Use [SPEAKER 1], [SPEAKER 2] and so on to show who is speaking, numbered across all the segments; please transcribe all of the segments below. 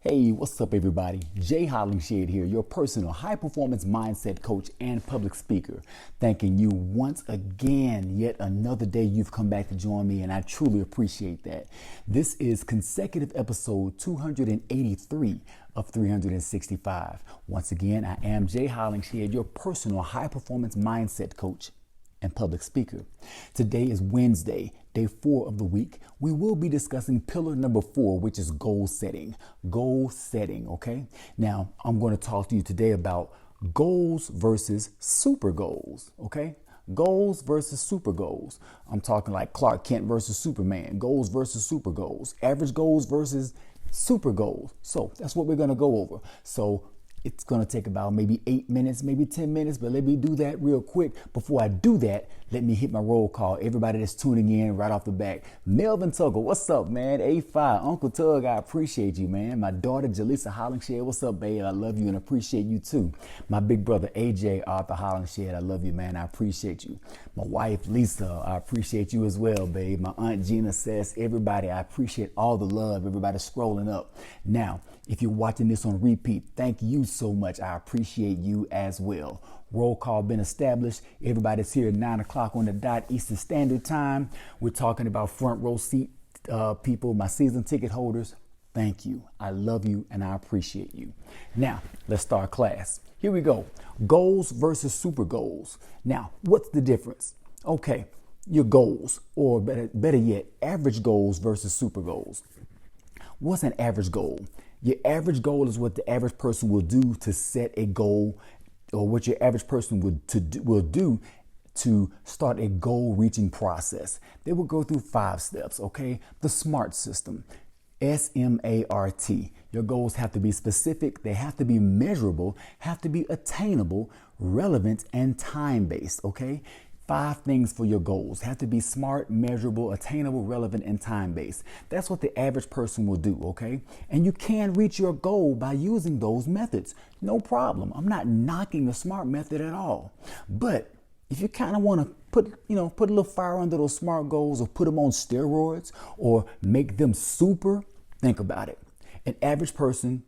[SPEAKER 1] Hey, what's up, everybody? Jay Hollingshead here, your personal high performance mindset coach and public speaker. Thanking you once again, yet another day you've come back to join me, and I truly appreciate that. This is consecutive episode 283 of 365. Once again, I am Jay Hollingshead, your personal high performance mindset coach and public speaker. Today is Wednesday, day 4 of the week. We will be discussing pillar number 4, which is goal setting. Goal setting, okay? Now, I'm going to talk to you today about goals versus super goals, okay? Goals versus super goals. I'm talking like Clark Kent versus Superman, goals versus super goals, average goals versus super goals. So that's what we're going to go over. So it's going to take about maybe 8 minutes, maybe 10 minutes, but let me do that real quick. Before I do that, let me hit my roll call. Everybody that's tuning in right off the bat. Melvin Tuggle, what's up, man? A5, Uncle Tug, I appreciate you, man. My daughter, Jaleesa Hollingshead, what's up, babe? I love you and appreciate you too. My big brother, AJ Arthur Hollingshead, I love you, man. I appreciate you. My wife, Lisa, I appreciate you as well, babe. My aunt Gina says, everybody, I appreciate all the love. Everybody scrolling up. Now, if you're watching this on repeat, thank you so much. I appreciate you as well. Roll call been established. Everybody's here at 9 o'clock on the dot Eastern Standard Time. We're talking about front row seat people, my season ticket holders. Thank you. I love you and I appreciate you. Now, let's start class. Here we go. Goals versus super goals. Now, what's the difference? Okay, your goals, or better yet, average goals versus super goals. What's an average goal? Your average goal is what the average person will do to set a goal, or what your average person will do to start a goal reaching process. They will go through 5 steps, okay? The SMART system, SMART. Your goals have to be specific, they have to be measurable, have to be attainable, relevant, and time-based, okay? 5 things for your goals have to be smart, measurable, attainable, relevant, and time-based. That's what the average person will do, okay? And you can reach your goal by using those methods. No problem. I'm not knocking the SMART method at all. But if you kind of want to put a little fire under those SMART goals, or put them on steroids, or make them super, think about it. An average person,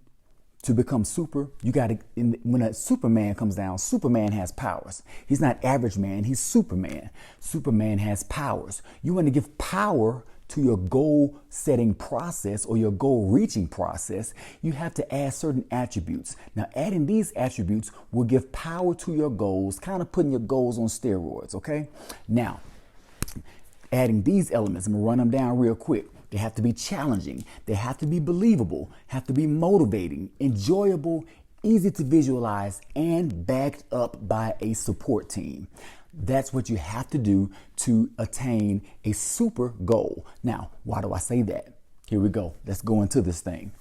[SPEAKER 1] to become super, you got to, when a Superman comes down, Superman has powers. He's not average man, he's Superman. Superman has powers. You want to give power to your goal setting process, or your goal reaching process, you have to add certain attributes. Now, adding these attributes will give power to your goals, kind of putting your goals on steroids, okay? Now, adding these elements, I'm gonna run them down real quick. They have to be challenging. They have to be believable, have to be motivating, enjoyable, easy to visualize, and backed up by a support team. That's what you have to do to attain a super goal. Now, why do I say that? Here we go. Let's go into this thing.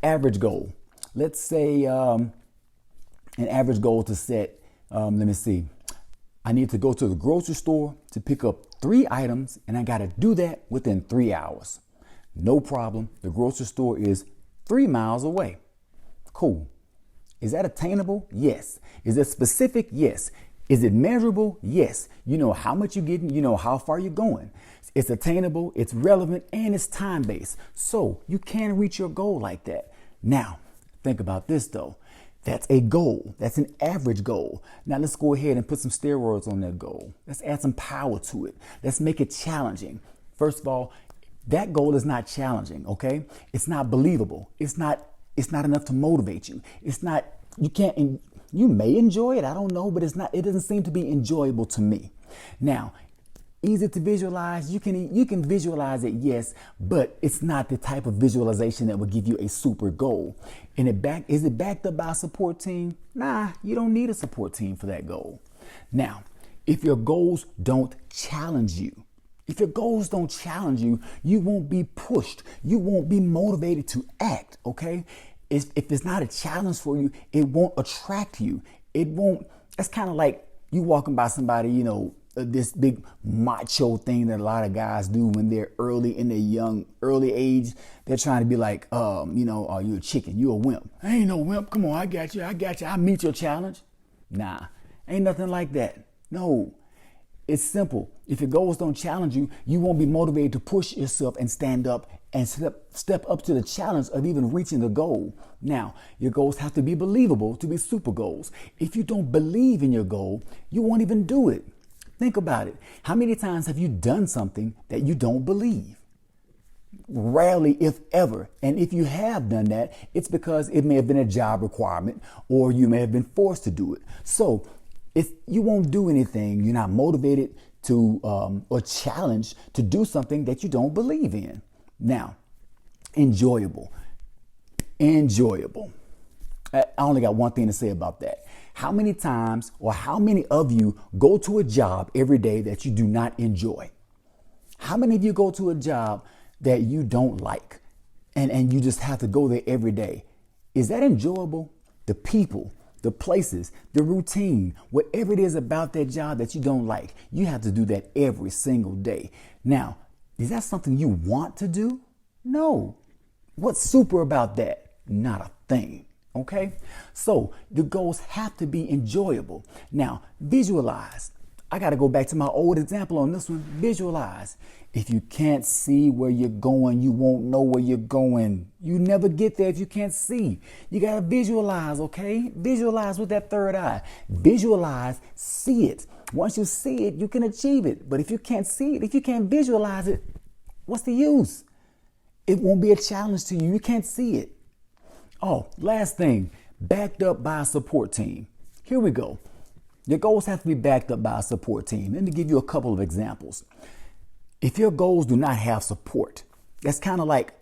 [SPEAKER 1] Average goal. Let's say an average goal to set, let me see. I need to go to the grocery store to pick up 3 items, and I got to do that within 3 hours. No problem. The grocery store is 3 miles away. Cool. Is that attainable? Yes. Is it specific? Yes. Is it measurable? Yes. You know how much you're getting. You know how far you're going. It's attainable, it's relevant, and it's time-based. So you can reach your goal like that. Now, think about this though. That's a goal. That's an average goal. Now let's go ahead and put some steroids on that goal. Let's add some power to it. Let's make it challenging. First of all, that goal is not challenging, okay? It's not believable. It's not enough to motivate you. You may enjoy it, I don't know, but it doesn't seem to be enjoyable to me. Now, easy to visualize, you can visualize it, yes, but it's not the type of visualization that will give you a super goal. And is it backed up by a support team? Nah, you don't need a support team for that goal. Now, if your goals don't challenge you, you won't be pushed. You won't be motivated to act, okay? If it's not a challenge for you, it won't attract you. That's kind of like you walking by somebody, this big macho thing that a lot of guys do when they're early age. They're trying to be like, are you a chicken? You a wimp. I ain't no wimp. Come on, I got you. I'll meet your challenge. Nah, ain't nothing like that. No. It's simple. If your goals don't challenge you, you won't be motivated to push yourself and stand up and step up to the challenge of even reaching the goal. Now, your goals have to be believable to be super goals. If you don't believe in your goal, you won't even do it. Think about it. How many times have you done something that you don't believe? Rarely, if ever. And if you have done that, it's because it may have been a job requirement or you may have been forced to do it. So if you won't do anything, you're not motivated to or challenged to do something that you don't believe in. Now, enjoyable. I only got one thing to say about that. How many times or how many of you go to a job every day that you do not enjoy? How many of you go to a job that you don't like and you just have to go there every day? Is that enjoyable? The people, the places, the routine, whatever it is about that job that you don't like, you have to do that every single day. Now, is that something you want to do? No. What's super about that? Not a thing. Okay? So the goals have to be enjoyable. Now, visualize. I got to go back to my old example on this one. Visualize. If you can't see where you're going, you won't know where you're going. You never get there if you can't see. You got to visualize, okay? Visualize with that third eye. Visualize, see it. Once you see it, you can achieve it. But if you can't see it, if you can't visualize it, what's the use? It won't be a challenge to you. You can't see it. Oh, last thing, backed up by a support team. Here we go. Your goals have to be backed up by a support team. Let me give you a couple of examples. If your goals do not have support, that's kind of like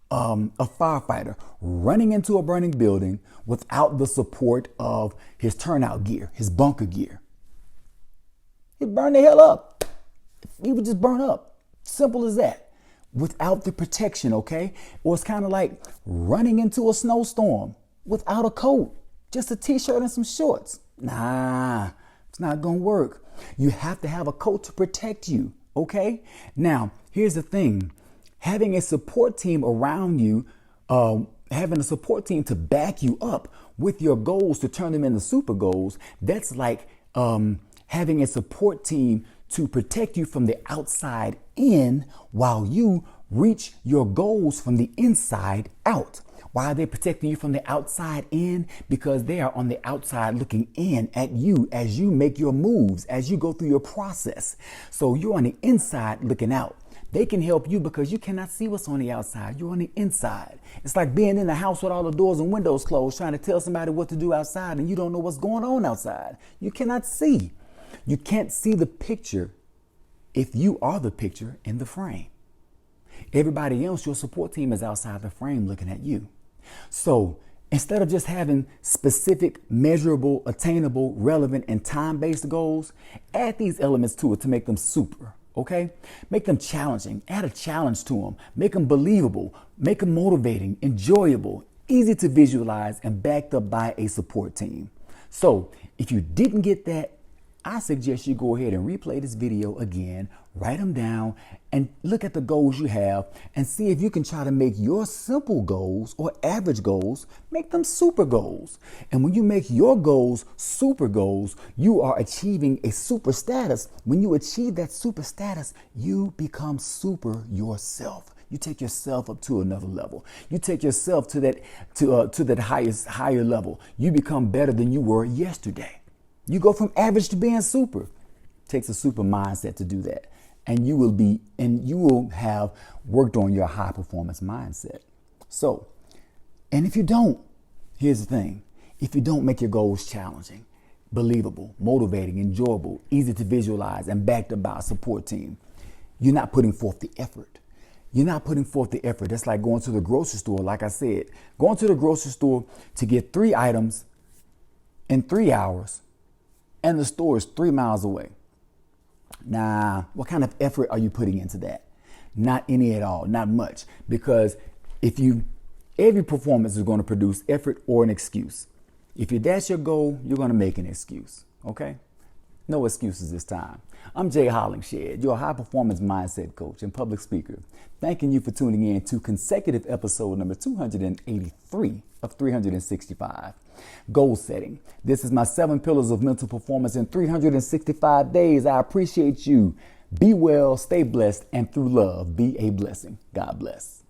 [SPEAKER 1] a firefighter running into a burning building without the support of his turnout gear, his bunker gear. He'd burn the hell up. He would just burn up. Simple as that. Without the protection, okay? Or it's kind of like running into a snowstorm without a coat, just a t-shirt and some shorts. Nah, it's not gonna work. You have to have a coat to protect you, okay? Now, here's the thing. Having a support team around you, having a support team to back you up with your goals to turn them into super goals, that's like having a support team to protect you from the outside in while you reach your goals from the inside out. Why are they protecting you from the outside in? Because they are on the outside looking in at you as you make your moves, as you go through your process. So you're on the inside looking out. They can help you because you cannot see what's on the outside. You're on the inside. It's like being in the house with all the doors and windows closed, trying to tell somebody what to do outside, and you don't know what's going on outside. You cannot see. You can't see the picture if you are the picture in the frame. Everybody else, your support team, is outside the frame looking at you. So instead of just having specific, measurable, attainable, relevant, and time-based goals, add these elements to it to make them super, okay? Make them challenging. Add a challenge to them. Make them believable. Make them motivating, enjoyable, easy to visualize, and backed up by a support team. So if you didn't get that, I suggest you go ahead and replay this video again, write them down, and look at the goals you have and see if you can try to make your simple goals or average goals, make them super goals. And when you make your goals super goals, you are achieving a super status. When you achieve that super status, you become super yourself. You take yourself up to another level. You take yourself to that higher level. You become better than you were yesterday. You go from average to being super. It takes a super mindset to do that. And you will have worked on your high performance mindset. So, and if you don't, here's the thing. If you don't make your goals challenging, believable, motivating, enjoyable, easy to visualize, and backed up by a support team, you're not putting forth the effort. You're not putting forth the effort. That's like going to the grocery store. Like I said, going to the grocery store to get 3 items in 3 hours, and the store is 3 miles away. Nah, what kind of effort are you putting into that? Not any at all, not much. Because every performance is going to produce effort or an excuse. If that's your goal, you're going to make an excuse, okay? No excuses this time. I'm Jay Hollingshed, your high performance mindset coach and public speaker. Thanking you for tuning in to consecutive episode number 283 of 365. Goal setting. This is my 7 pillars of mental performance in 365 days. I appreciate you. Be well, stay blessed, and through love, be a blessing. God bless.